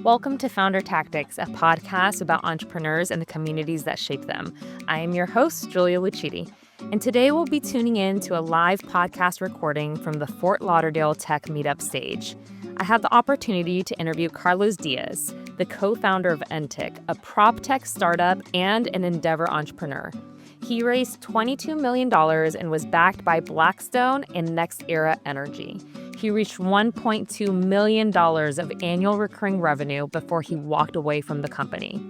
Welcome to Founder Tactics, a podcast about entrepreneurs and the communities that shape them. I am your host, Julia Lucidi, and today we'll be tuning in to a live podcast recording from the Fort Lauderdale Tech Meetup stage. I had the opportunity to interview Carlos Diaz, the co-founder of Entic, a PropTech startup and an Endeavor entrepreneur. He raised $22 million and was backed by Blackstone and NextEra Energy. He reached $1.2 million of annual recurring revenue before he walked away from the company.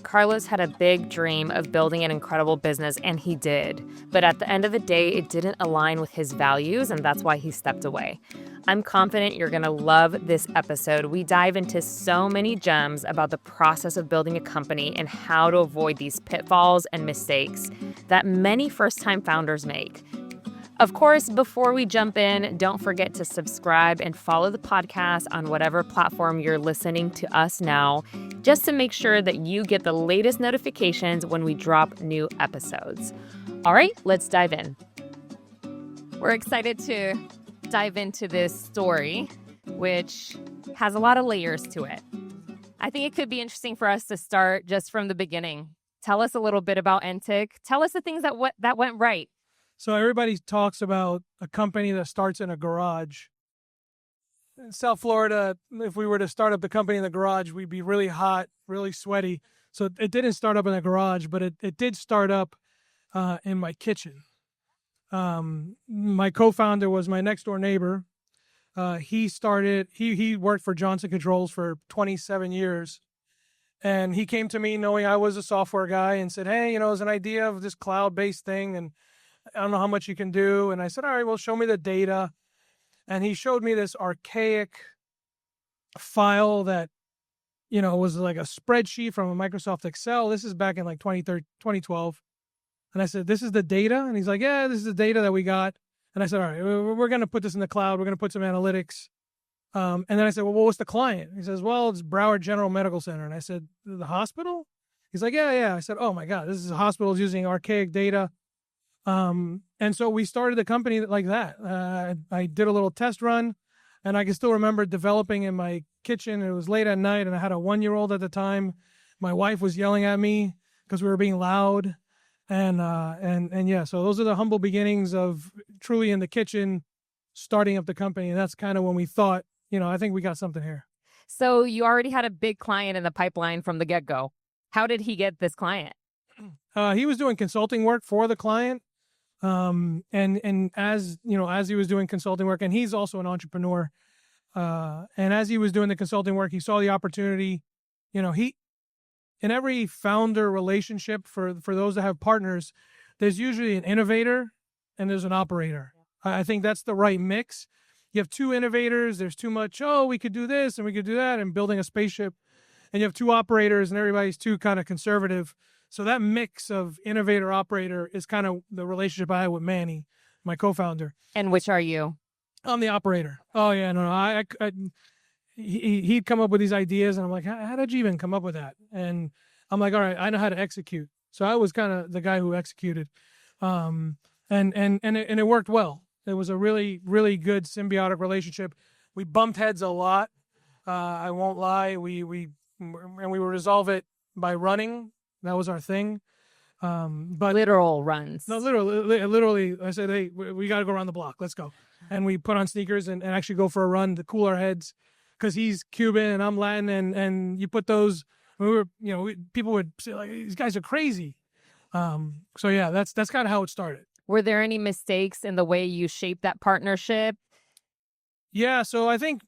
Carlos had a big dream of building an incredible business, and he did. But at the end of the day, it didn't align with his values, and that's why he stepped away. I'm confident you're going to love this episode. We dive into so many gems about the process of building a company and how to avoid these pitfalls and mistakes that many first-time founders make. Of course, before we jump in, don't forget to subscribe and follow the podcast on whatever platform you're listening to us now, just to make sure that you get the latest notifications when we drop new episodes. All right, let's dive in. We're excited to dive into this story, which has a lot of layers to it. I think it could be interesting for us to start just from the beginning. Tell us a little bit about Entic. Tell us the things that went right. So everybody talks about a company that starts in a garage. In South Florida, if we were to start up the company in the garage, we'd be really hot, really sweaty. So it didn't start up in the garage, but it did start up in my kitchen. My co-founder was my next door neighbor. He worked for Johnson Controls for 27 years. And he came to me knowing I was a software guy and said, hey, there's an idea of this cloud-based thing, and I don't know how much you can do. And I said, all right, well, show me the data. And he showed me this archaic file that, was like a spreadsheet from a Microsoft Excel. This is back in like 2012. And I said, this is the data? And he's like, yeah, this is the data that we got. And I said, all right, we're going to put this in the cloud. We're going to put some analytics. And then I said, well, what's the client? He says, well, it's Broward General Medical Center. And I said, the hospital? He's like, yeah. I said, oh my God, this is hospitals using archaic data. And so we started the company like that. I did a little test run, and I can still remember developing in my kitchen. It was late at night, and I had a 1-year-old at the time. My wife was yelling at me because we were being loud. And yeah, so those are the humble beginnings of truly in the kitchen, starting up the company. And that's kind of when we thought, I think we got something here. So you already had a big client in the pipeline from the get-go. How did he get this client? He was doing consulting work for the client. And as he was doing consulting work, and he's also an entrepreneur, and as he was doing the consulting work, he saw the opportunity. In every founder relationship, for those that have partners, there's usually an innovator and there's an operator. I think that's the right mix. You have two innovators, there's too much, we could do this and we could do that, and building a spaceship. And you have two operators and everybody's too kind of conservative. So that mix of innovator-operator is kind of the relationship I had with Manny, my co-founder. And which are you? I'm the operator. Oh, yeah, no. He'd come up with these ideas, and I'm like, how did you even come up with that? And I'm like, all right, I know how to execute. So I was kind of the guy who executed. And it worked well. It was a really, really good symbiotic relationship. We bumped heads a lot. I won't lie. We would resolve it by running. That was our thing. But literal runs. No, literally. I said, hey, we got to go around the block. Let's go. And we put on sneakers and actually go for a run to cool our heads, because he's Cuban and I'm Latin. And you put those, people would say, like, these guys are crazy. So yeah, that's kind of how it started. Were there any mistakes in the way you shaped that partnership? Yeah. So I think,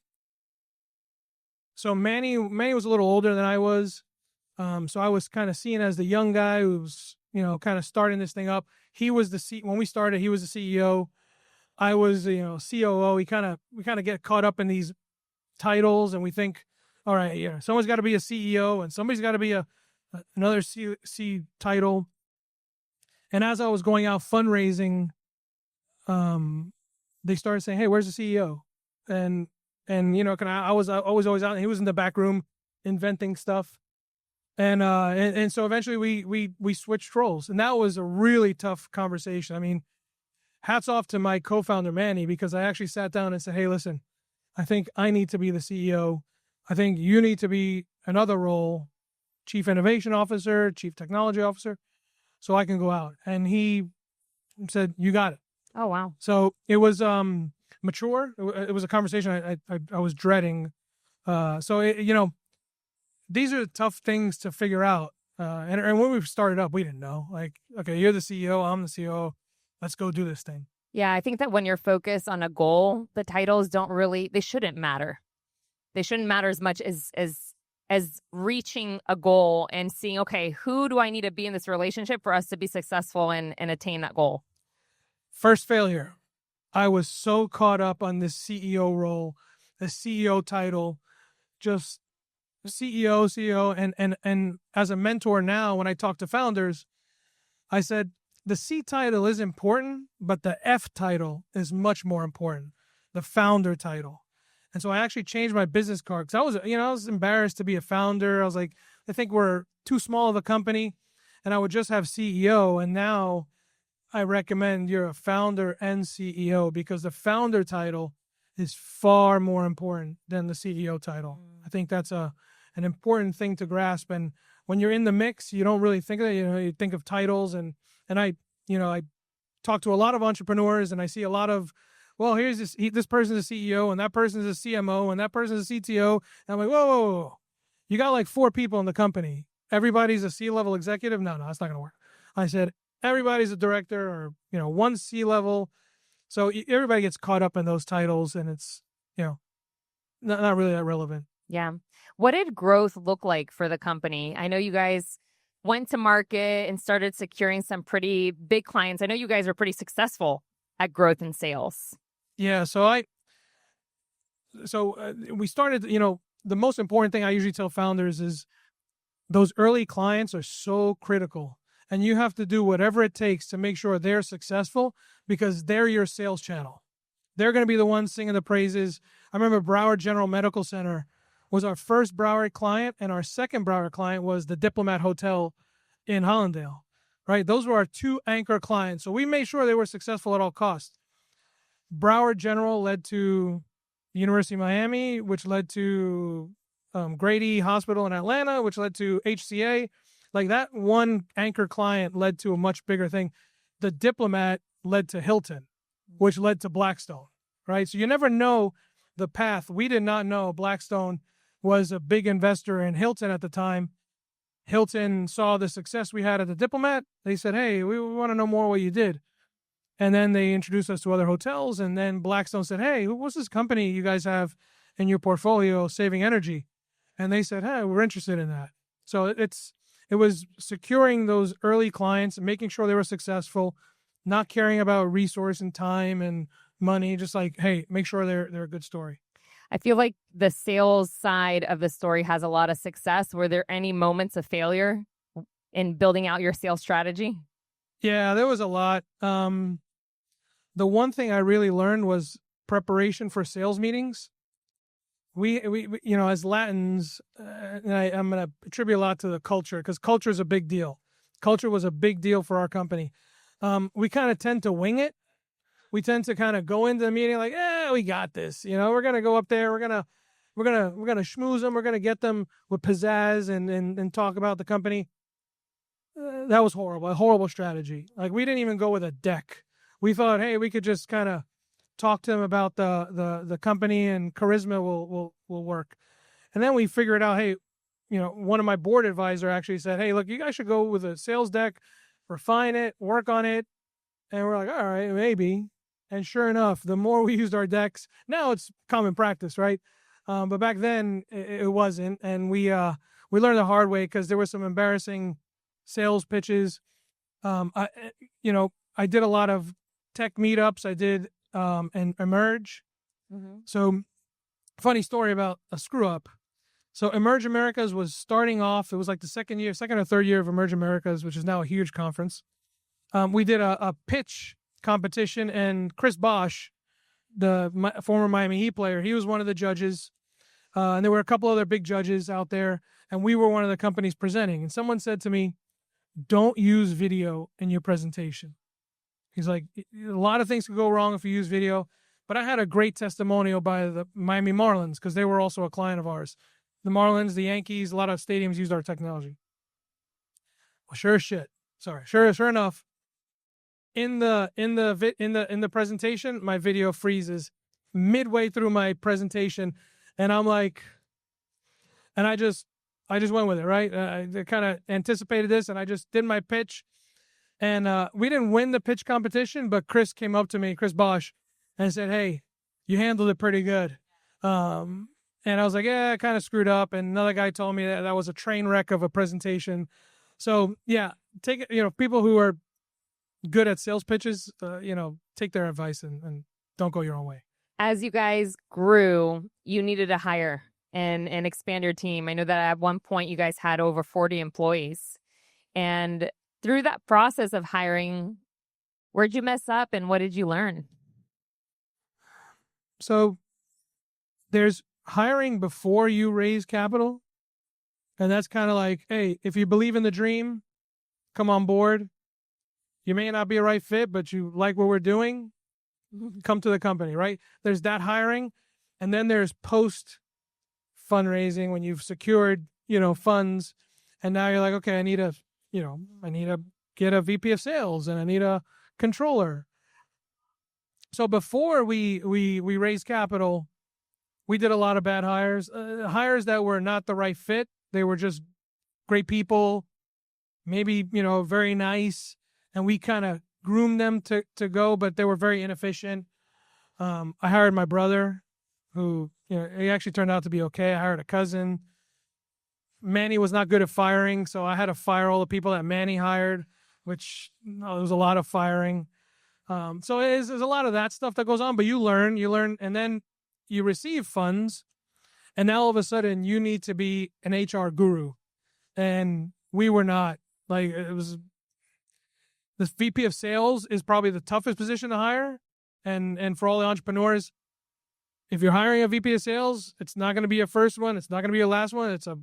Manny was a little older than I was. So I was kind of seen as the young guy who was, kind of starting this thing up. He was when we started, he was the CEO. I was, COO. We kind of get caught up in these titles, and we think, all right, someone's got to be a CEO and somebody's got to be another C title. And as I was going out fundraising, they started saying, hey, where's the CEO? And I was always out, and he was in the back room inventing stuff. And so eventually we switched roles, and that was a really tough conversation. I mean, hats off to my co-founder Manny, because I actually sat down and said, hey, listen, I think I need to be the CEO. I think you need to be another role, chief innovation officer, chief technology officer, so I can go out. And he said, you got it. Oh, wow. So it was mature. It was a conversation I was dreading. These are tough things to figure out. And when we started up, we didn't know. Like, okay, you're the CEO, I'm the CEO. Let's go do this thing. Yeah, I think that when you're focused on a goal, the titles they shouldn't matter. They shouldn't matter as much as reaching a goal and seeing, okay, who do I need to be in this relationship for us to be successful and attain that goal? First failure. I was so caught up on this CEO role, the CEO title, just CEO, and as a mentor now, when I talk to founders, I said the C title is important, but the F title is much more important, the founder title. And so I actually changed my business card because I was embarrassed to be a founder. I was like, I think we're too small of a company, and I would just have CEO. And now I recommend you're a founder and CEO because the founder title is far more important than the CEO title. I think that's an important thing to grasp. And when you're in the mix, you don't really think of it. You think of titles, and I talk to a lot of entrepreneurs, and I see a lot of, well, here's this person's a CEO, and that person's a CMO, and that person's a CTO. And I'm like, whoa. You got like 4 people in the company. Everybody's a C-level executive? No, that's not going to work. I said, everybody's a director or, one C-level. So everybody gets caught up in those titles, and it's, not really that relevant. Yeah. What did growth look like for the company? I know you guys went to market and started securing some pretty big clients. I know you guys are pretty successful at growth and sales. Yeah. So we started, the most important thing I usually tell founders is those early clients are so critical, and you have to do whatever it takes to make sure they're successful because they're your sales channel. They're going to be the ones singing the praises. I remember Broward General Medical Center was our first Broward client, and our second Broward client was the Diplomat Hotel in Hollandale, right? Those were our 2 anchor clients. So we made sure they were successful at all costs. Broward General led to the University of Miami, which led to Grady Hospital in Atlanta, which led to HCA. Like that one anchor client led to a much bigger thing. The Diplomat led to Hilton, which led to Blackstone, right? So you never know the path. We did not know Blackstone was a big investor in Hilton at the time. Hilton saw the success we had at the Diplomat. They said, hey, we want to know more what you did. And then they introduced us to other hotels. And then Blackstone said, hey, what's this company you guys have in your portfolio, Saving Energy? And they said, hey, we're interested in that. So it was securing those early clients and making sure they were successful, not caring about resource and time and money, just like, hey, make sure they're a good story. I feel like the sales side of the story has a lot of success. Were there any moments of failure in building out your sales strategy? Yeah, there was a lot. The one thing I really learned was preparation for sales meetings. We as Latins, and I'm going to attribute a lot to the culture because culture is a big deal. Culture was a big deal for our company. We kind of tend to wing it. We tend to kind of go into the meeting like, we got this. We're going to go up there. We're going to schmooze them. We're going to get them with pizzazz and talk about the company. That was horrible. A horrible strategy. Like we didn't even go with a deck. We thought, hey, we could just kind of talk to them about the company, and charisma will work. And then we figured out, hey, one of my board advisor actually said, hey, look, you guys should go with a sales deck, refine it, work on it. And we're like, all right, maybe. And sure enough, the more we used our decks, now it's common practice, right? But back then it wasn't. And we learned the hard way because there were some embarrassing sales pitches. I did a lot of tech meetups. I did and Emerge. Mm-hmm. So funny story about a screw up. So Emerge Americas was starting off. It was like the second or third year of Emerge Americas, which is now a huge conference. We did a pitch competition, and Chris Bosch, the former Miami Heat player, he was one of the judges. And there were a couple other big judges out there, and we were one of the companies presenting. And someone said to me, don't use video in your presentation. He's like, a lot of things could go wrong if you use video. But I had a great testimonial by the Miami Marlins because they were also a client of ours. the Marlins, the Yankees, a lot of stadiums used our technology. Well, sure enough, in the presentation, my video freezes midway through my presentation, and I'm like, and I just went with it, right? I kind of anticipated this, and I just did my pitch. And we didn't win the pitch competition, but Chris came up to me, Chris Bosch, and said, "Hey, you handled it pretty good." And I was like, "Yeah, I kind of screwed up." And another guy told me that was a train wreck of a presentation. So yeah, take it. People who are good at sales pitches, take their advice and don't go your own way. As you guys grew, you needed to hire and expand your team. I know that at one point you guys had over 40 employees. And through that process of hiring, where'd you mess up and what did you learn? So there's hiring before you raise capital. And that's kind of like, hey, if you believe in the dream, come on board. You may not be a right fit, but you like what we're doing, come to the company, right? There's that hiring. And then there's post fundraising when you've secured, funds. And now you're like, okay, I need to get a VP of sales and I need a controller. So before we raised capital, we did a lot of bad hires, hires that were not the right fit. They were just great people, maybe, very nice. And we kind of groomed them to go, but they were very inefficient. I hired my brother, who, he actually turned out to be okay. I hired a cousin. Manny was not good at firing, so I had to fire all the people that Manny hired, which there was a lot of firing. So there's a lot of that stuff that goes on, but you learn, and then you receive funds, and now all of a sudden you need to be an HR guru. And we were not. Like, it was, this VP of sales is probably the toughest position to hire. And for all the entrepreneurs, if you're hiring a VP of sales, it's not going to be your first one. It's not going to be your last one. It's a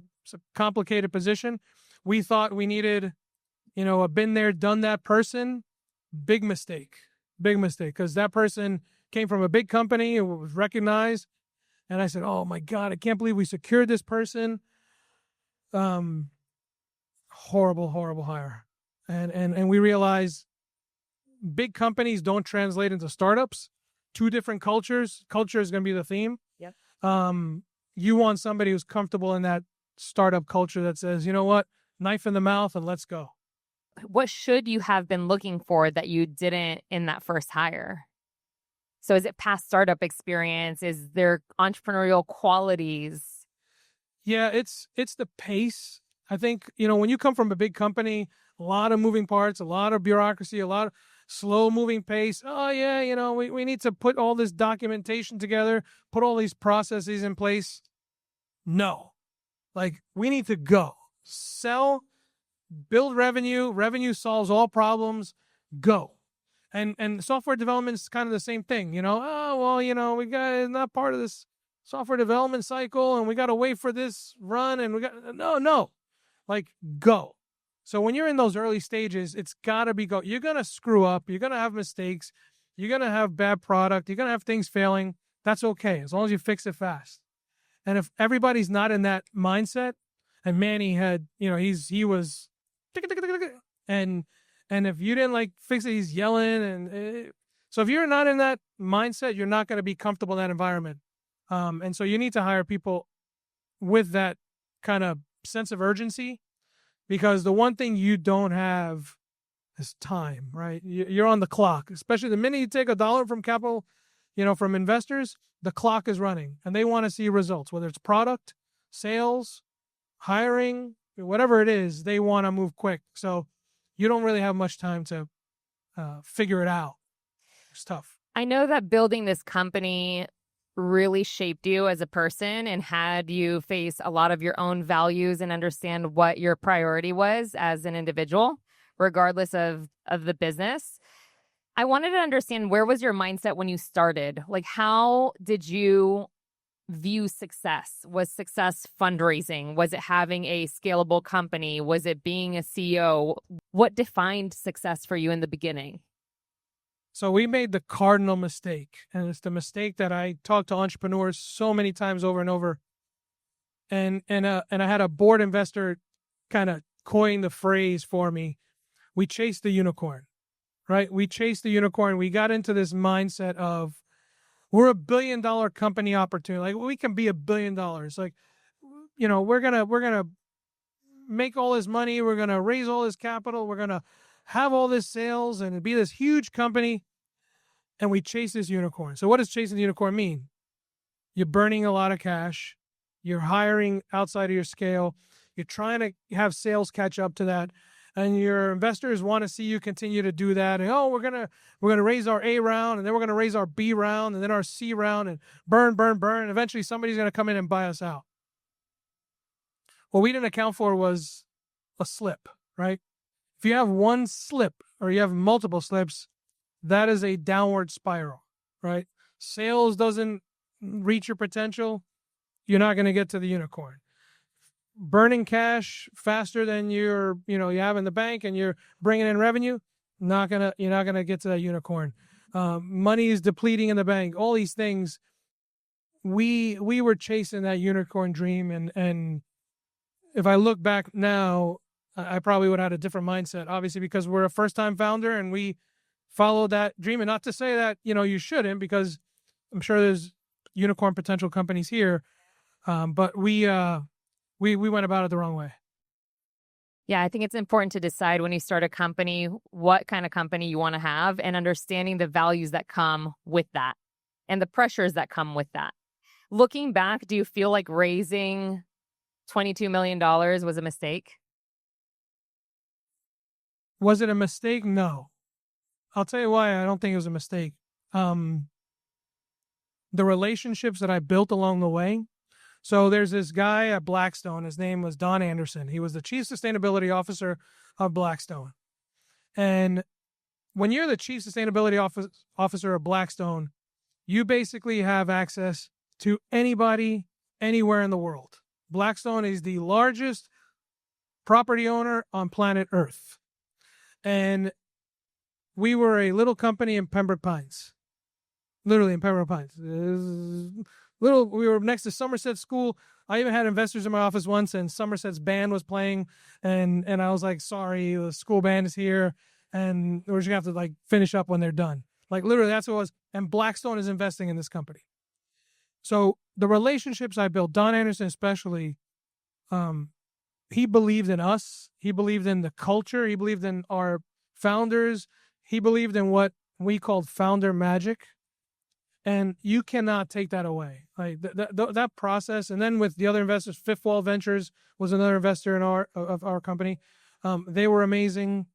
complicated position. We thought we needed, a been there, done that person. Big mistake, because that person came from a big company and was recognized. And I said, oh my God, I can't believe we secured this person. Horrible hire. And we realized big companies don't translate into startups. Two different cultures. Culture is going to be the theme. Yep. You want somebody who's comfortable in that startup culture that says, you know what, knife in the mouth and let's go. What should you have been looking for that you didn't in that first hire? So is it past startup experience? Is there entrepreneurial qualities? Yeah, it's the pace. I think, when you come from a big company, a lot of moving parts, a lot of bureaucracy, a lot of slow moving pace. Oh yeah, we need to put all this documentation together, put all these processes in place. No, like, we need to go sell, build revenue solves all problems, go. And software development is kind of the same thing, we got not part of this software development cycle and we got to wait for this run and no, like, go. So when you're in those early stages, it's got to be go. You're going to screw up. You're going to have mistakes. You're going to have bad product. You're going to have things failing. That's okay, as long as you fix it fast. And if everybody's not in that mindset, and Manny had, he was, and if you didn't fix it, he's yelling. And so if you're not in that mindset, you're not going to be comfortable in that environment. And so you need to hire people with that kind of sense of urgency, because the one thing you don't have is time, right? You're on the clock, especially the minute you take $1 from capital, from investors, the clock is running and they want to see results, whether it's product, sales, hiring, whatever it is, they want to move quick. So you don't really have much time to figure it out. It's tough. I know that building this company really shaped you as a person and had you face a lot of your own values and understand what your priority was as an individual, regardless of the business. I wanted to understand, where was your mindset when you started? Like, how did you view success? Was success fundraising? Was it having a scalable company? Was it being a CEO? What defined success for you in the beginning? So we made the cardinal mistake, and it's the mistake that I talk to entrepreneurs so many times over and over. and I had a board investor kind of coin the phrase for me. We chased the unicorn, right? We chased the unicorn. We got into this mindset of we're $1 billion company opportunity. Like we can be $1 billion. Like, we're gonna make all this money. We're gonna raise all this capital. We're gonna have all this sales and be this huge company. And we chase this unicorn. So what does chasing the unicorn mean? You're burning a lot of cash. You're hiring outside of your scale. You're trying to have sales catch up to that. And your investors want to see you continue to do that. And we're gonna raise our A round, and then we're gonna raise our B round, and then our C round, and burn. Eventually somebody's gonna come in and buy us out. What we didn't account for was a slip, right? If you have one slip or you have multiple slips, that is a downward spiral, right? Sales doesn't reach your potential, you're not going to get to the unicorn. Burning cash faster than you have in the bank and you're bringing in revenue, you're not gonna get to that unicorn. Money is depleting in the bank. All these things, we were chasing that unicorn dream, and if I look back now, I probably would have had a different mindset. Obviously, because we're a first-time founder and we follow that dream. And not to say that, you shouldn't, because I'm sure there's unicorn potential companies here. But we went about it the wrong way. Yeah, I think it's important to decide when you start a company, what kind of company you want to have, and understanding the values that come with that and the pressures that come with that. Looking back, do you feel like raising $22 million was a mistake? Was it a mistake? No. I'll tell you why I don't think it was a mistake. The relationships that I built along the way. So there's this guy at Blackstone. His name was Don Anderson. He was the chief sustainability officer of Blackstone. And when you're the chief sustainability officer of Blackstone, you basically have access to anybody, anywhere in the world. Blackstone is the largest property owner on planet Earth. And we were a little company in Pembroke Pines, literally in Pembroke Pines. We were next to Somerset School. I even had investors in my office once, and Somerset's band was playing, and I was like, sorry, the school band is here, and we're just gonna have to finish up when they're done. Literally, that's what it was. And Blackstone is investing in this company. So the relationships I built, Don Anderson especially, he believed in us. He believed in the culture. He believed in our founders. He believed in what we called founder magic, and you cannot take that away. That process, and then with the other investors, Fifth Wall Ventures was another investor in our company. They were amazing.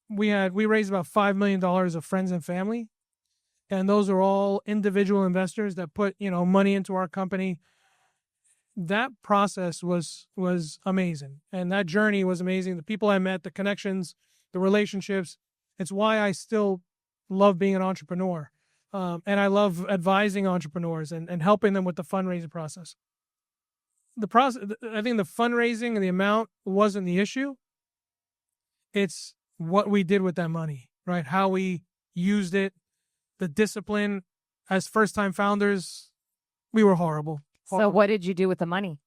We raised about $5 million of friends and family, and those are all individual investors that put money into our company. That process was amazing, and that journey was amazing. The people I met, the connections, the relationships. It's why I still love being an entrepreneur. And I love advising entrepreneurs and helping them with the fundraising process. I think the fundraising and the amount wasn't the issue. It's what we did with that money, right? How we used it, the discipline. As first-time founders, we were horrible. So what did you do with the money?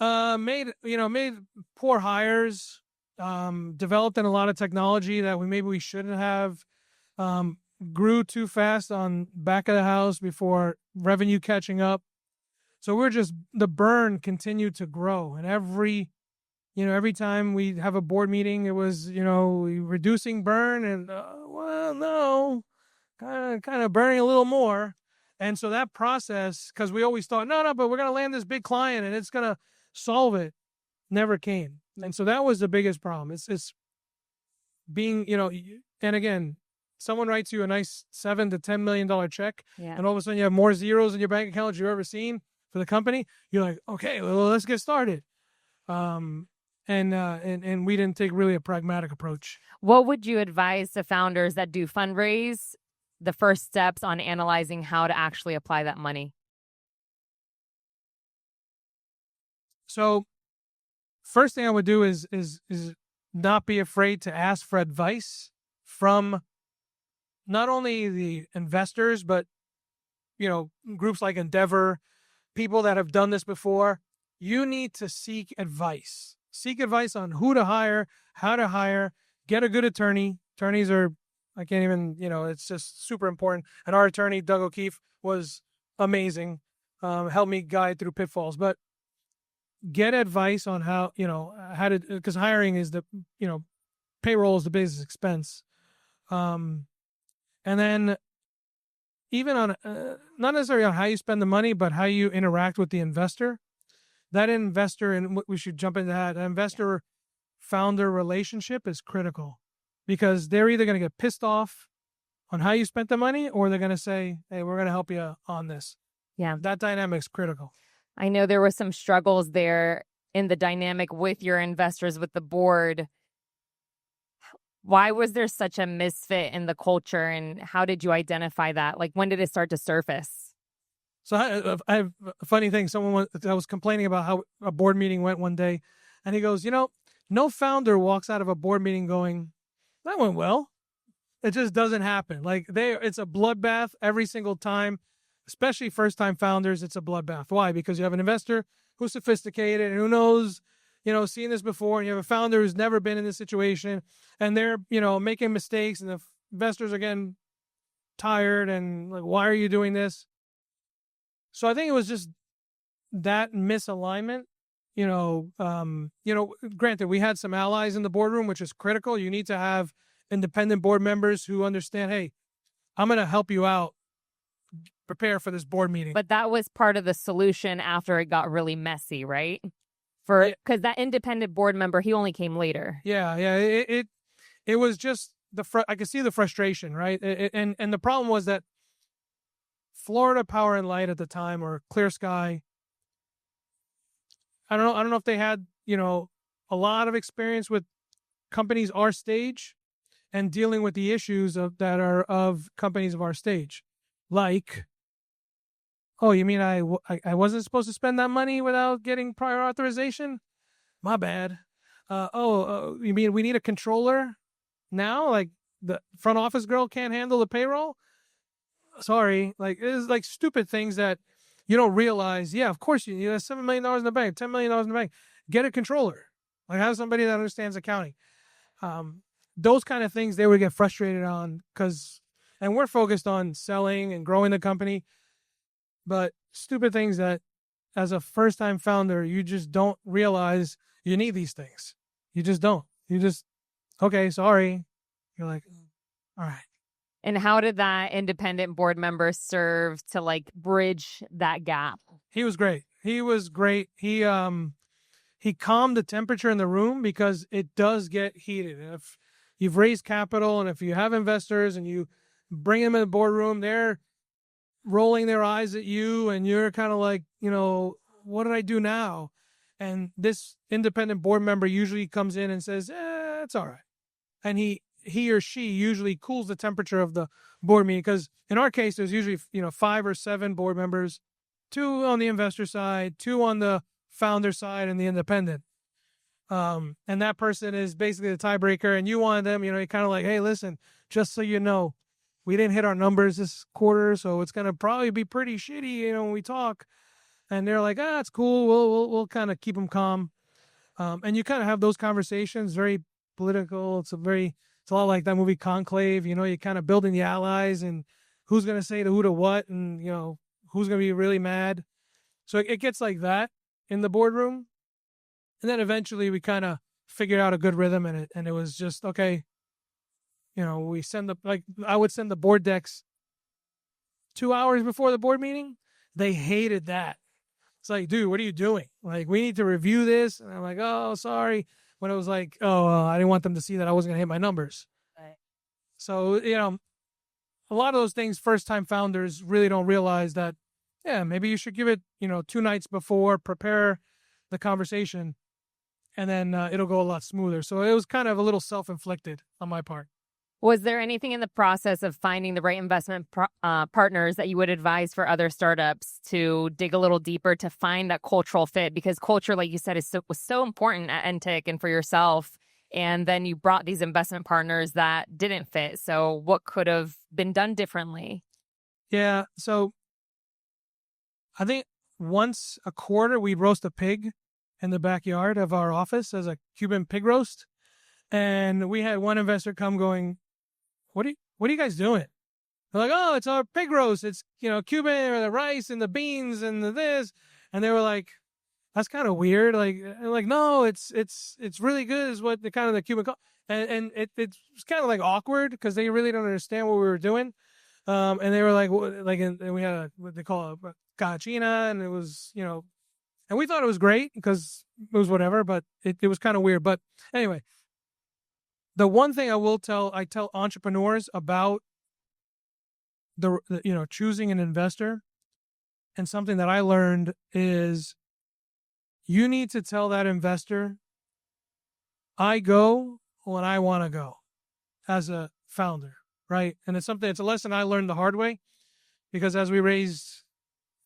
Made poor hires, developed in a lot of technology that maybe we shouldn't have, grew too fast on back of the house before revenue catching up. So the burn continued to grow. And every time we have a board meeting, it was, reducing burn and, no, kind of burning a little more. And so that process, because we always thought, no, but we're going to land this big client and it's going to solve it, never came. And so that was the biggest problem. It's being, and again, someone writes you a nice $7 to $10 million check, and all of a sudden you have more zeros in your bank account you've ever seen for the company. You're like, okay, well, let's get started. And we didn't take really a pragmatic approach. What would you advise to founders that do fundraise, the first steps on analyzing how to actually apply that money? So first thing I would do is not be afraid to ask for advice from not only the investors, but, groups like Endeavor, people that have done this before, you need to seek advice. Seek advice on who to hire, how to hire, get a good attorney. Attorneys are, I can't even, it's just super important. And our attorney, Doug O'Keefe, was amazing. Helped me guide through pitfalls. But get advice on how to, because hiring is payroll is the biggest expense. And then even on, not necessarily on how you spend the money, but how you interact with the investor. That investor, and we should jump into that, investor-founder relationship is critical, because they're either going to get pissed off on how you spent the money, or they're going to say, hey, we're going to help you on this. Yeah. That dynamic's critical. I know there were some struggles there in the dynamic with your investors, with the board. Why was there such a misfit in the culture, and how did you identify that? Like, when did it start to surface? So I have a funny thing. I was complaining about how a board meeting went one day, and he goes, no founder walks out of a board meeting going, that went well. It just doesn't happen. Like it's a bloodbath every single time, especially first-time founders. It's a bloodbath. Why? Because you have an investor who's sophisticated and who knows, seen this before, and you have a founder who's never been in this situation, and they're, making mistakes, and the investors are getting tired and like, why are you doing this? So I think it was just that misalignment, granted, we had some allies in the boardroom, which is critical. You need to have independent board members who understand, hey, I'm going to help you out, prepare for this board meeting. But that was part of the solution after it got really messy, right? Because that independent board member, he only came later. Yeah. It was just I could see the frustration, right? And the problem was that Florida Power and Light at the time, or Clear Sky, I don't know if they had, a lot of experience with companies our stage and dealing with the issues that are of companies of our stage. Like, oh, you mean I wasn't supposed to spend that money without getting prior authorization? My bad. You mean we need a controller now? Like the front office girl can't handle the payroll? Sorry. Like, it's like stupid things that you don't realize. Yeah, of course you have $7 million in the bank, $10 million in the bank. Get a controller. Like, have somebody that understands accounting. Those kind of things they would get frustrated on, and we're focused on selling and growing the company. But stupid things that as a first-time founder, you just don't realize you need these things. You just don't. Okay, sorry. You're like, all right. And how did that independent board member serve to like bridge that gap? He was great. He calmed the temperature in the room, because it does get heated. And if you've raised capital and if you have investors and you bring them in the boardroom, they're rolling their eyes at you and you're kind of like, what did I do now? And this independent board member usually comes in and says, it's all right. And he or she usually cools the temperature of the board meeting, because in our case, there's usually, 5 or 7 board members, 2 on the investor side, 2 on the founder side, and the independent. And that person is basically the tiebreaker, and you want them, you're kind of like, hey, listen, just so you know, we didn't hit our numbers this quarter, so it's going to probably be pretty shitty, when we talk. And they're like, it's cool. We'll kind of keep them calm. And you kind of have those conversations, very political. It's a lot like that movie Conclave. You're kind of building the allies and who's going to say to who to what, and, who's going to be really mad. So it gets like that in the boardroom. And then eventually we kind of figured out a good rhythm in it. And it was just, okay, we I would send the board decks 2 hours before the board meeting. They hated that. It's like, dude, what are you doing? Like, we need to review this. And I'm like, oh, sorry. When it was like, I didn't want them to see that I wasn't going to hit my numbers. Right. So, a lot of those things, first-time founders really don't realize that, maybe you should give it, 2 nights before, prepare the conversation, and then it'll go a lot smoother. So it was kind of a little self-inflicted on my part. Was there anything in the process of finding the right investment partners that you would advise for other startups to dig a little deeper to find that cultural fit? Because culture, like you said, was so important at Entic and for yourself. And then you brought these investment partners that didn't fit. So what could have been done differently? Yeah. So I think once a quarter, we'd roast a pig in the backyard of our office as a Cuban pig roast. And we had one investor come going, what are you guys doing? They're like, oh, it's our pig roast. It's, Cuban, or the rice and the beans and the this. And they were like, that's kind of weird. Like, no, it's really good is what the kind of the Cuban, and it's kind of like awkward because they really don't understand what we were doing. And they were like, and we had what they call a cachina, and it was, and we thought it was great because it was whatever, but it was kind of weird. But anyway, the one thing I tell entrepreneurs about the choosing an investor, and something that I learned is you need to tell that investor, I go when I want to go as a founder, right? And it's a lesson I learned the hard way, because as we raised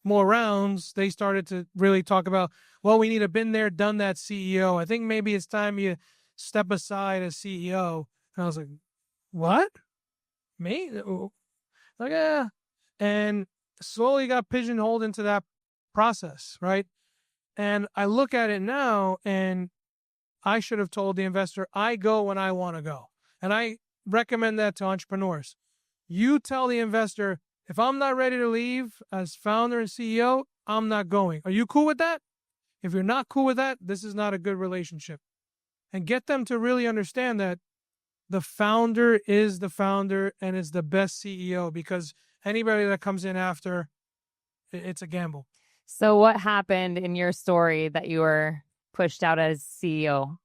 more rounds, they started to really talk about, well, we need a been there, done that CEO. I think maybe it's time you step aside as CEO. And I was like, what? Me? Like, yeah. And slowly got pigeonholed into that process, right? And I look at it now, and I should have told the investor, I go when I want to go. And I recommend that to entrepreneurs. You tell the investor, if I'm not ready to leave as founder and CEO, I'm not going. Are you cool with that? If you're not cool with that, this is not a good relationship. And get them to really understand that the founder is the founder and is the best CEO, because anybody that comes in after, it's a gamble. So what happened in your story that you were pushed out as CEO?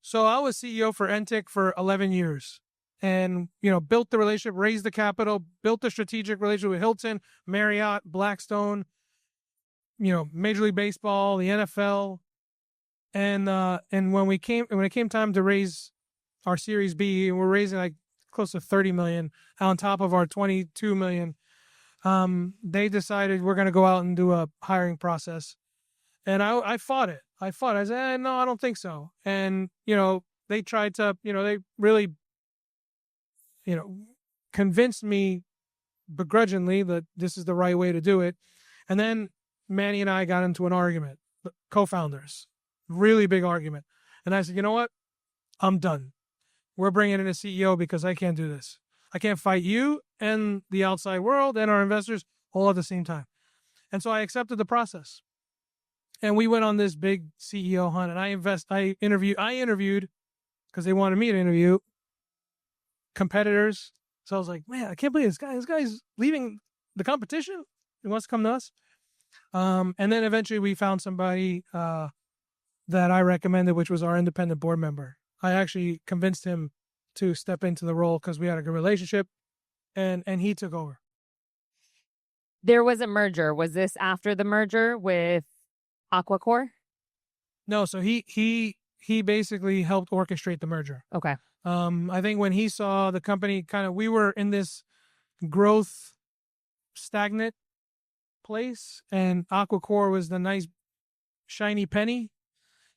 So I was CEO for Entic for 11 years, and, built the relationship, raised the capital, built the strategic relationship with Hilton, Marriott, Blackstone, Major League Baseball, the NFL. And when it came time to raise our Series B, we're raising like close to 30 million on top of our 22 million. They decided we're going to go out and do a hiring process. And I fought it. I said, no, I don't think so. And, they tried to, they really, convinced me begrudgingly that this is the right way to do it. And then Manny and I got into an argument, co-founders, really big argument. And I said, you know what? I'm done. We're bringing in a CEO because I can't do this. I can't fight you and the outside world and our investors all at the same time. And so I accepted the process. And we went on this big CEO hunt, and I interviewed because they wanted me to interview competitors. So I was like, man, I can't believe this guy's leaving the competition. He wants to come to us. And then eventually we found somebody that I recommended, which was our independent board member. I actually convinced him to step into the role because we had a good relationship, and he took over. There was a merger. Was this after the merger with Aquacore? No, so he basically helped orchestrate the merger. Okay. I think when he saw the company we were in this growth stagnant place, and Aquacore was the nice shiny penny,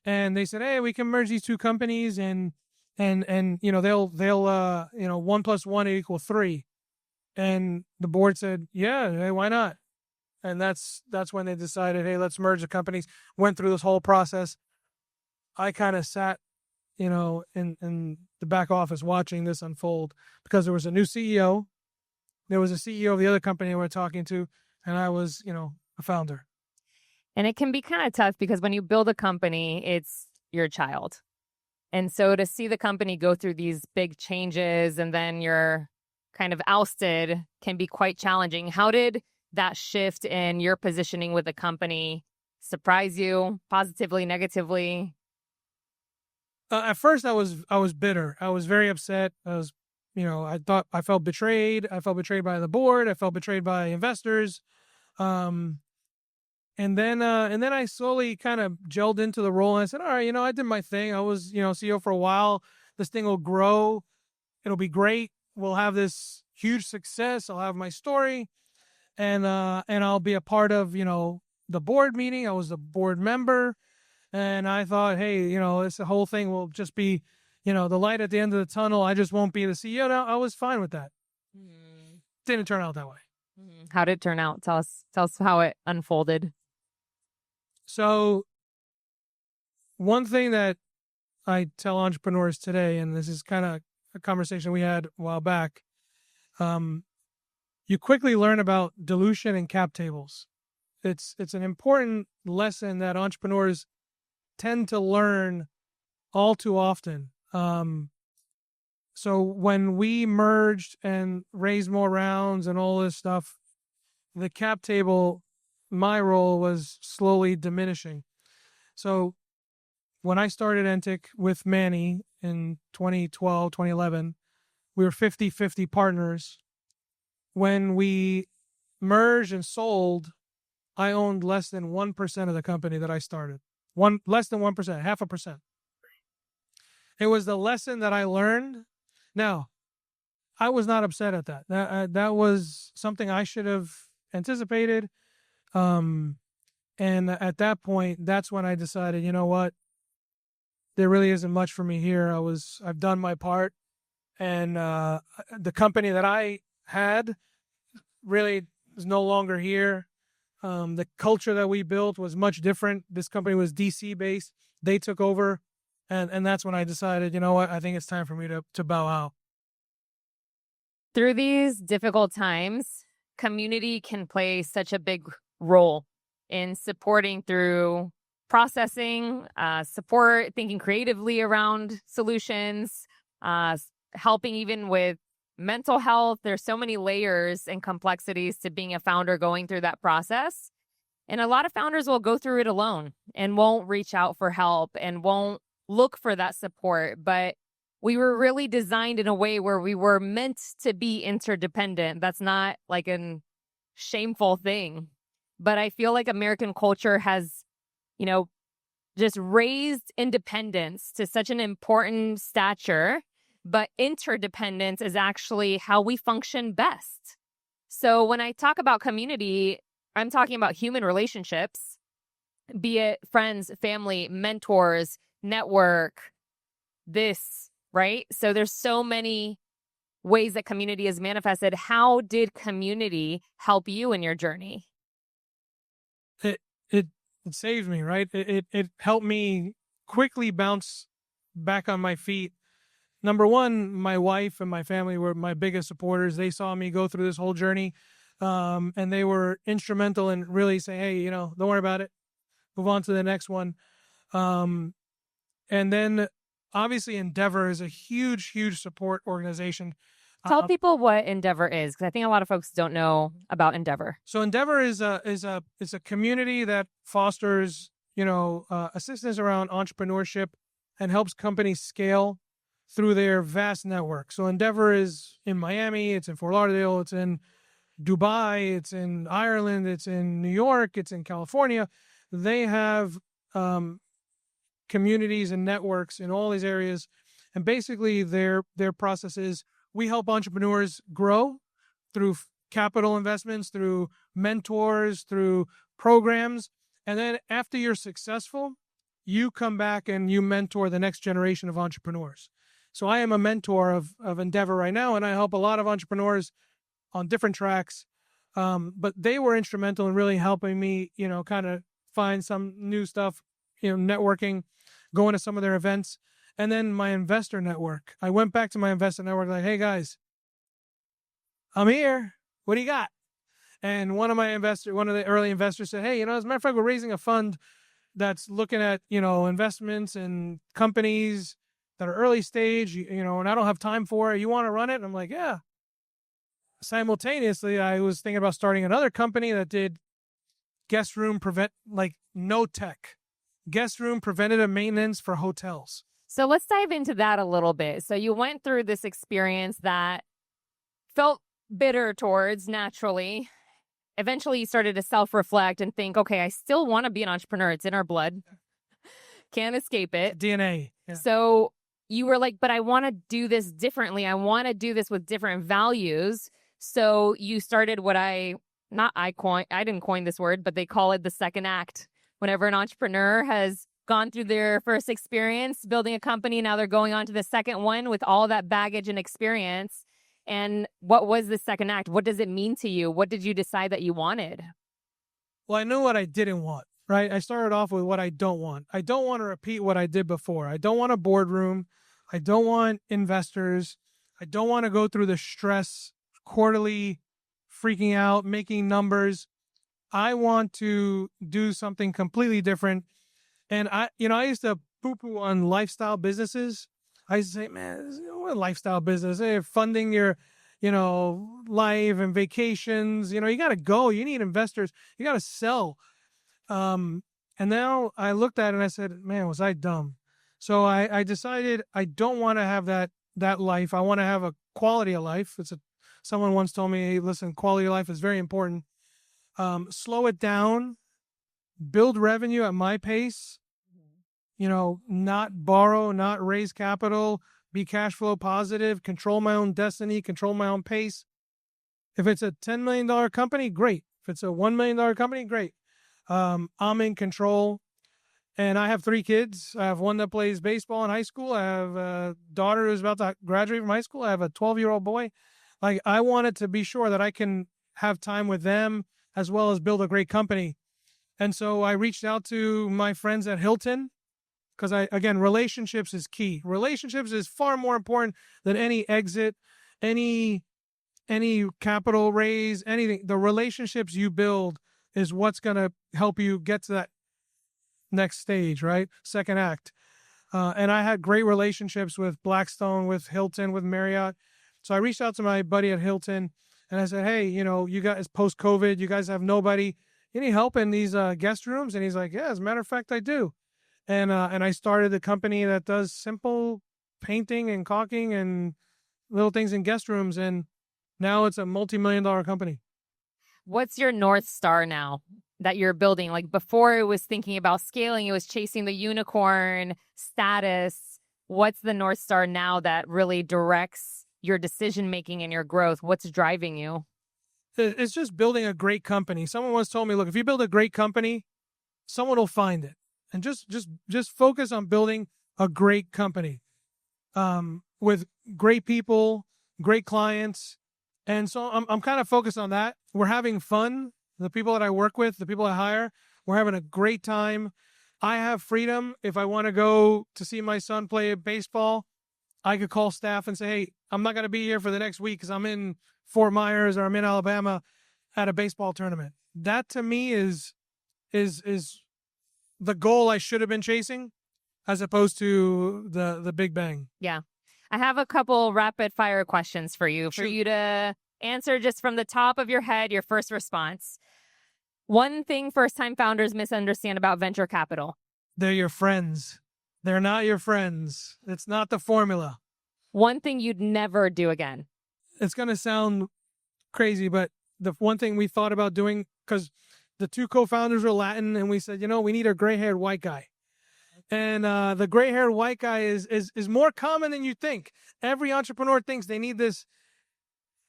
and they said, hey, we can merge these two companies, and they'll 1 + 1 = 3. And the board said, yeah, hey, why not? And that's when they decided, hey, let's merge the companies. Went through this whole process. I kind of sat, in the back office watching this unfold, because there was a new CEO. There was a CEO of the other company we were talking to, and I was, a founder. And it can be kind of tough because when you build a company, it's your child. And so to see the company go through these big changes and then you're kind of ousted can be quite challenging. How did that shift in your positioning with the company surprise you, positively, negatively? At first, I was bitter. I was very upset. I felt betrayed. I felt betrayed by the board. I felt betrayed by investors. And then I slowly kind of gelled into the role, and I said, all right, I did my thing. I was, CEO for a while. This thing will grow. It'll be great. We'll have this huge success. I'll have my story, and I'll be a part of, the board meeting. I was the board member, and I thought, hey, this whole thing will just be, the light at the end of the tunnel. I just won't be the CEO now. I was fine with that. Didn't turn out that way. How did it turn out? Tell us how it unfolded. So one thing that I tell entrepreneurs today, and this is kind of a conversation we had a while back, you quickly learn about dilution and cap tables. It's an important lesson that entrepreneurs tend to learn all too often. So when we merged and raised more rounds and all this stuff, the cap table, my role was slowly diminishing. So when I started Entic with Manny in 2012, 2011, we were 50-50 partners. When we merged and sold, I owned less than 1% of the company that I started. Less than 1%, 0.5%. It was the lesson that I learned. Now, I was not upset at that. That was something I should have anticipated. And at that point, that's when I decided, you know what? There really isn't much for me here. I've done my part. And the company that I had really is no longer here. The culture that we built was much different. This company was DC based. They took over. And that's when I decided, you know what, I think it's time for me to bow out. Through these difficult times, community can play such a big role in supporting through processing, support, thinking creatively around solutions, helping even with mental health. There's so many layers and complexities to being a founder going through that process. And a lot of founders will go through it alone and won't reach out for help and won't look for that support. But we were really designed in a way where we were meant to be interdependent. That's not like a shameful thing. But I feel like American culture has, just raised independence to such an important stature. But interdependence is actually how we function best. So when I talk about community, I'm talking about human relationships, be it friends, family, mentors, network, right? So there's so many ways that community is manifested. How did community help you in your journey? It saved me, right? It helped me quickly bounce back on my feet. Number one, my wife and my family were my biggest supporters. They saw me go through this whole journey, and they were instrumental in really saying, hey, don't worry about it. Move on to the next one. And then obviously Endeavor is a huge, huge support organization. Tell people what Endeavor is, because I think a lot of folks don't know about Endeavor. So Endeavor is a community that fosters, assistance around entrepreneurship and helps companies scale through their vast network. So Endeavor is in Miami, it's in Fort Lauderdale, it's in Dubai, it's in Ireland, it's in New York, it's in California. They have communities and networks in all these areas. And basically their process is we help entrepreneurs grow through capital investments, through mentors, through programs. And then after you're successful, you come back and you mentor the next generation of entrepreneurs. So I am a mentor of Endeavor right now, and I help a lot of entrepreneurs on different tracks. But they were instrumental in really helping me, kind of find some new stuff, networking, going to some of their events. And then my investor network. I went back to my investor network like, hey, guys, I'm here. What do you got? And one of the early investors said, hey, as a matter of fact, we're raising a fund that's looking at, investments in companies that are early stage, and I don't have time for it. You want to run it? And I'm like, yeah. Simultaneously, I was thinking about starting another company that did guest room preventative maintenance for hotels. So let's dive into that a little bit. So you went through this experience that felt bitter towards naturally. Eventually, you started to self-reflect and think, okay, I still want to be an entrepreneur. It's in our blood. Can't escape it. DNA. Yeah. So you were like, but I want to do this differently. I want to do this with different values. So you started what I didn't coin this word, but they call it the second act. Whenever an entrepreneur has gone through their first experience building a company, now they're going on to the second one with all that baggage and experience. And what was the second act? What does it mean to you? What did you decide that you wanted? Well, I knew what I didn't want, right? I started off with what I don't want. I don't want to repeat what I did before. I don't want a boardroom. I don't want investors. I don't want to go through the stress, quarterly freaking out, making numbers. I want to do something completely different. And I used to poo-poo on lifestyle businesses. I used to say, man, this is what a lifestyle business. Hey, funding your, life and vacations. You got to go. You need investors. You got to sell. And now I looked at it and I said, man, was I dumb? So I decided I don't want to have that life. I want to have a quality of life. Someone once told me, hey, listen, quality of life is very important. Slow it down, build revenue at my pace, not borrow, not raise capital, be cash flow positive, control my own destiny, control my own pace. If it's a $10 million company, great. If it's a $1 million company, great. I'm in control. And I have 3 kids. I have one that plays baseball in high school. I have a daughter who's about to graduate from high school. I have a 12-year-old boy. Like, I wanted to be sure that I can have time with them as well as build a great company. And so I reached out to my friends at Hilton because again, relationships is key. Relationships is far more important than any exit, any capital raise, anything. The relationships you build is what's going to help you get to that next stage, right? Second act. And I had great relationships with Blackstone, with Hilton, with Marriott. So I reached out to my buddy at Hilton and I said, hey, you guys, post-COVID, you guys have nobody. You need help in these guest rooms? And he's like, yeah, as a matter of fact, I do. And I started a company that does simple painting and caulking and little things in guest rooms. And now it's a multi-million-dollar company. What's your North Star now that you're building? Like before it was thinking about scaling, it was chasing the unicorn status. What's the North Star now that really directs your decision-making and your growth? What's driving you? It's just building a great company. Someone once told me, look, if you build a great company, someone will find it. And just focus on building a great company with great people, great clients. And so I'm kind of focused on that. We're having fun. The people that I work with, the people I hire, we're having a great time. I have freedom. If I want to go to see my son play baseball, I could call staff and say, hey, I'm not going to be here for the next week because I'm in Fort Myers or I'm in Alabama at a baseball tournament. That to me is the goal I should have been chasing as opposed to the big bang. Yeah. I have a couple rapid fire questions for you, Shoot. you to answer just from the top of your head, your first response. One thing first-time founders misunderstand about venture capital. They're your friends. They're not your friends. It's not the formula. One thing you'd never do again. It's going to sound crazy, but the one thing we thought about doing, because the 2 co-founders were Latin, and we said, we need a gray-haired white guy. And the gray-haired white guy is more common than you think. Every entrepreneur thinks they need this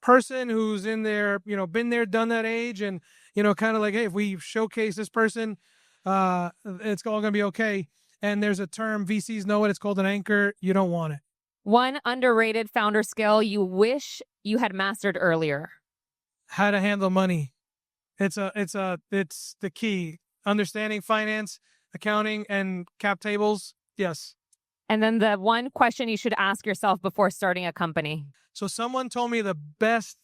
person who's in their, been there, done that age, and, kind of like, hey, if we showcase this person, it's all going to be okay. And there's a term, VCs know it, it's called an anchor. You don't want it. One underrated founder skill you wish you had mastered earlier. How to handle money. It's the key. Understanding finance, accounting, and cap tables. Yes. And then the one question you should ask yourself before starting a company. So someone told me the best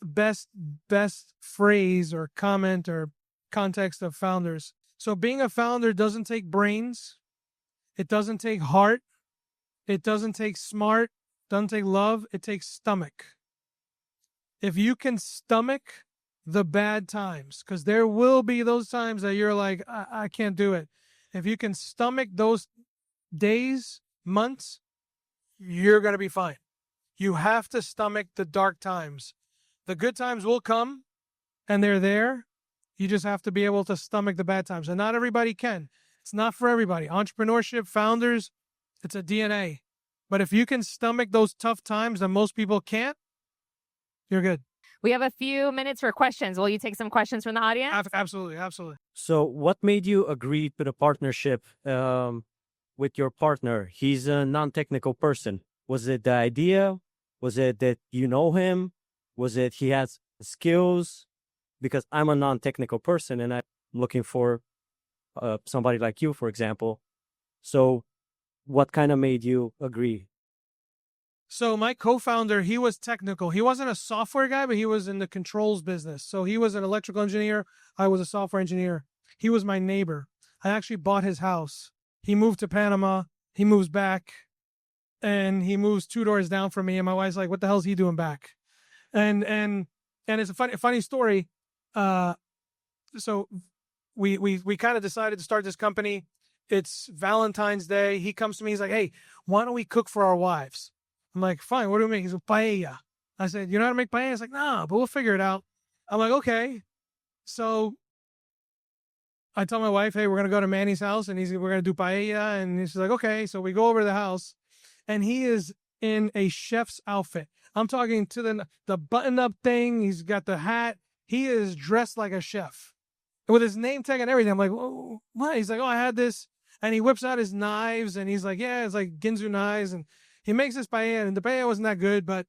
phrase or comment or context of founders. So being a founder doesn't take brains. It doesn't take heart. It doesn't take smart. Doesn't take love. It takes stomach. If you can stomach the bad times, because there will be those times that you're like, I can't do it. If you can stomach those days, months, you're going to be fine. You have to stomach the dark times. The good times will come, and they're there. You just have to be able to stomach the bad times. And not everybody can. It's not for everybody. Entrepreneurship, founders, it's a DNA. But if you can stomach those tough times that most people can't, you're good. We have a few minutes for questions. Will you take some questions from the audience? Absolutely. So what made you agree to the partnership with your partner? He's a non-technical person. Was it the idea? Was it that you know him? Was it he has skills? Because I'm a non-technical person and I'm looking for somebody like you, for example. So what kind of made you agree? So my co-founder, he was technical. He wasn't a software guy, but he was in the controls business. So he was an electrical engineer. I was a software engineer. He was my neighbor. I actually bought his house. He moved to Panama. He moves back, and he moves 2 doors down from me. And my wife's like, "What the hell is he doing back?" And it's a funny story. So we kind of decided to start this company. It's Valentine's Day. He comes to me. He's like, "Hey, why don't we cook for our wives?" I'm like, "Fine. What do we make?" He's like, "Paella." I said, "You know how to make paella?" He's like, "No, but we'll figure it out." I'm like, "Okay." So I tell my wife, "Hey, we're gonna go to Manny's house, and we're gonna do paella." And she's like, "Okay." So we go over to the house, and he is in a chef's outfit. I'm talking to the button-up thing. He's got the hat. He is dressed like a chef with his name tag and everything. I'm like, "Whoa, what?" He's like, "Oh, I had this." And he whips out his knives, and he's like, "Yeah, it's like Ginzu knives." And he makes this paella, and the paella wasn't that good, but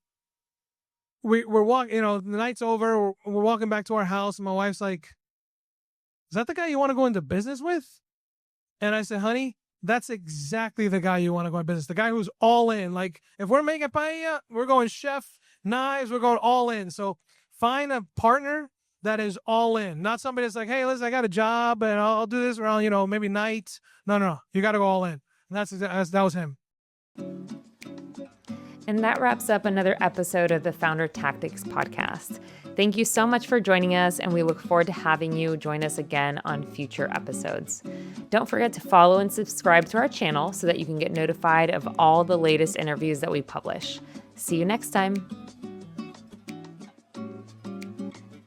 we're walking, the night's over. We're walking back to our house, and my wife's like, "Is that the guy you want to go into business with?" And I said, "Honey, that's exactly the guy you want to go into business. The guy who's all in. Like, if we're making paella, we're going chef, knives, we're going all in. So find a partner that is all in, not somebody that's like, 'Hey, listen, I got a job and I'll do this around, maybe night.' No. You got to go all in." And that was him. And that wraps up another episode of the Founder Tactics podcast. Thank you so much for joining us, and we look forward to having you join us again on future episodes. Don't forget to follow and subscribe to our channel so that you can get notified of all the latest interviews that we publish. See you next time.